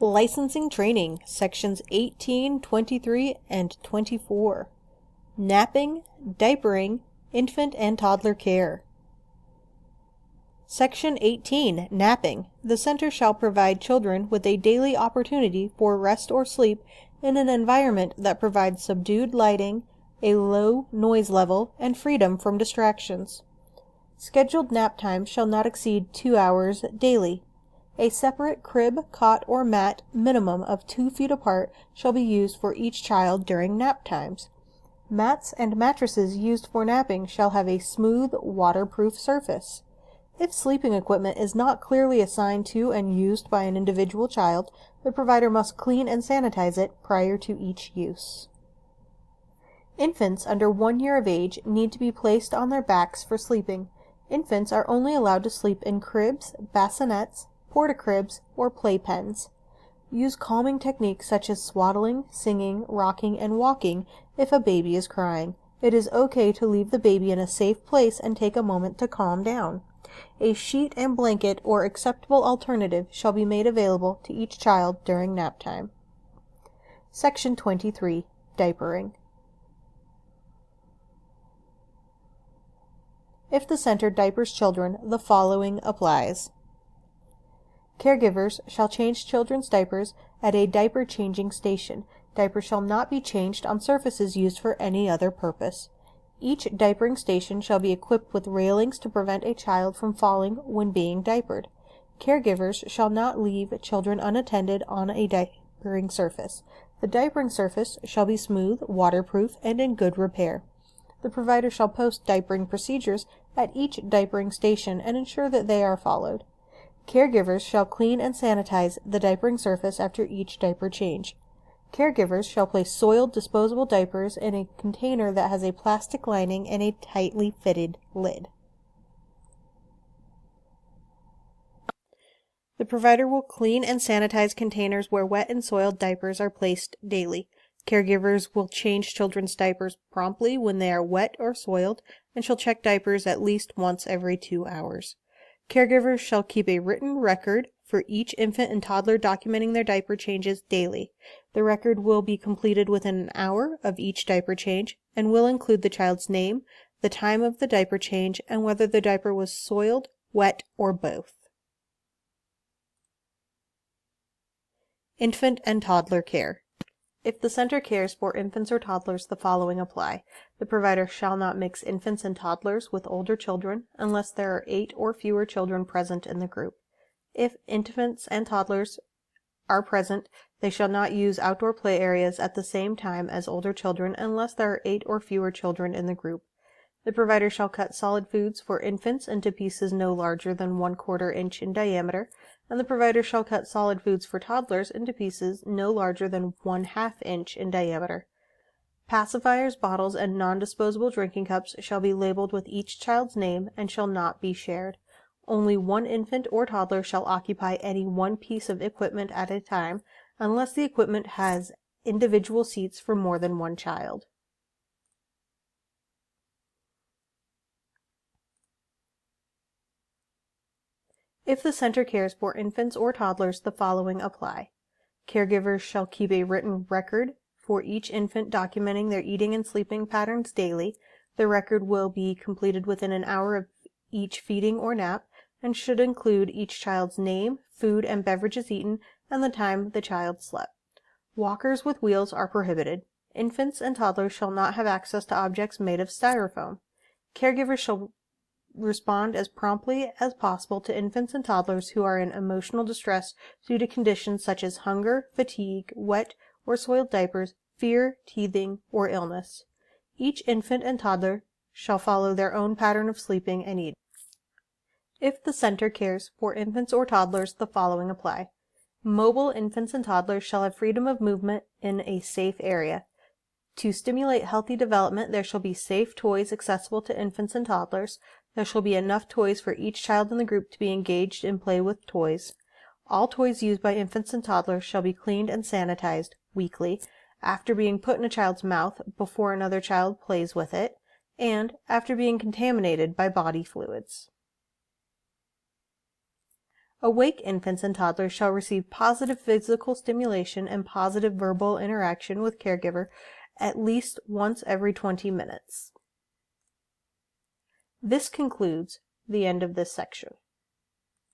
Licensing Training, Sections 18, 23, and 24. Napping, Diapering, Infant and Toddler Care. Section 18, Napping. The Center shall provide children with a daily opportunity for rest or sleep in an environment that provides subdued lighting, a low noise level, and freedom from distractions. Scheduled nap time shall not exceed 2 hours daily. A separate crib, cot, or mat, minimum of 2 feet apart, shall be used for each child during nap times. Mats and mattresses used for napping shall have a smooth, waterproof surface. If sleeping equipment is not clearly assigned to and used by an individual child, the provider must clean and sanitize it prior to each use. Infants under 1 year of age need to be placed on their backs for sleeping. Infants are only allowed to sleep in cribs, bassinets, porta-cribs, or playpens. Use calming techniques such as swaddling, singing, rocking, and walking if a baby is crying. It is okay to leave the baby in a safe place and take a moment to calm down. A sheet and blanket or acceptable alternative shall be made available to each child during nap time. Section 23. Diapering. If the center diapers children, the following applies. Caregivers shall change children's diapers at a diaper changing station. Diapers shall not be changed on surfaces used for any other purpose. Each diapering station shall be equipped with railings to prevent a child from falling when being diapered. Caregivers shall not leave children unattended on a diapering surface. The diapering surface shall be smooth, waterproof, and in good repair. The provider shall post diapering procedures at each diapering station and ensure that they are followed. Caregivers shall clean and sanitize the diapering surface after each diaper change. Caregivers shall place soiled disposable diapers in a container that has a plastic lining and a tightly fitted lid. The provider will clean and sanitize containers where wet and soiled diapers are placed daily. Caregivers will change children's diapers promptly when they are wet or soiled and shall check diapers at least once every 2 hours. Caregivers shall keep a written record for each infant and toddler documenting their diaper changes daily. The record will be completed within an hour of each diaper change and will include the child's name, the time of the diaper change, and whether the diaper was soiled, wet, or both. Infant and toddler care. If the center cares for infants or toddlers, the following apply. The provider shall not mix infants and toddlers with older children unless there are 8 or fewer children present in the group. If infants and toddlers are present, they shall not use outdoor play areas at the same time as older children unless there are 8 or fewer children in the group. The provider shall cut solid foods for infants into pieces no larger than 1/4 inch in diameter, and the provider shall cut solid foods for toddlers into pieces no larger than 1/2 inch in diameter. Pacifiers, bottles, and non-disposable drinking cups shall be labeled with each child's name and shall not be shared. Only one infant or toddler shall occupy any one piece of equipment at a time, unless the equipment has individual seats for more than one child. If the center cares for infants or toddlers, the following apply. Caregivers shall keep a written record for each infant documenting their eating and sleeping patterns daily. The record will be completed within an hour of each feeding or nap and should include each child's name, food and beverages eaten, and the time the child slept. Walkers with wheels are prohibited. Infants and toddlers shall not have access to objects made of styrofoam. Caregivers shall respond as promptly as possible to infants and toddlers who are in emotional distress due to conditions such as hunger, fatigue, wet or soiled diapers, fear, teething, or illness. Each infant and toddler shall follow their own pattern of sleeping and eating. If the center cares for infants or toddlers, the following apply. Mobile infants and toddlers shall have freedom of movement in a safe area. To stimulate healthy development, there shall be safe toys accessible to infants and toddlers. There shall be enough toys for each child in the group to be engaged in play with toys. All toys used by infants and toddlers shall be cleaned and sanitized weekly, after being put in a child's mouth before another child plays with it, and after being contaminated by body fluids. Awake infants and toddlers shall receive positive physical stimulation and positive verbal interaction with caregiver at least once every 20 minutes. This concludes the end of this section.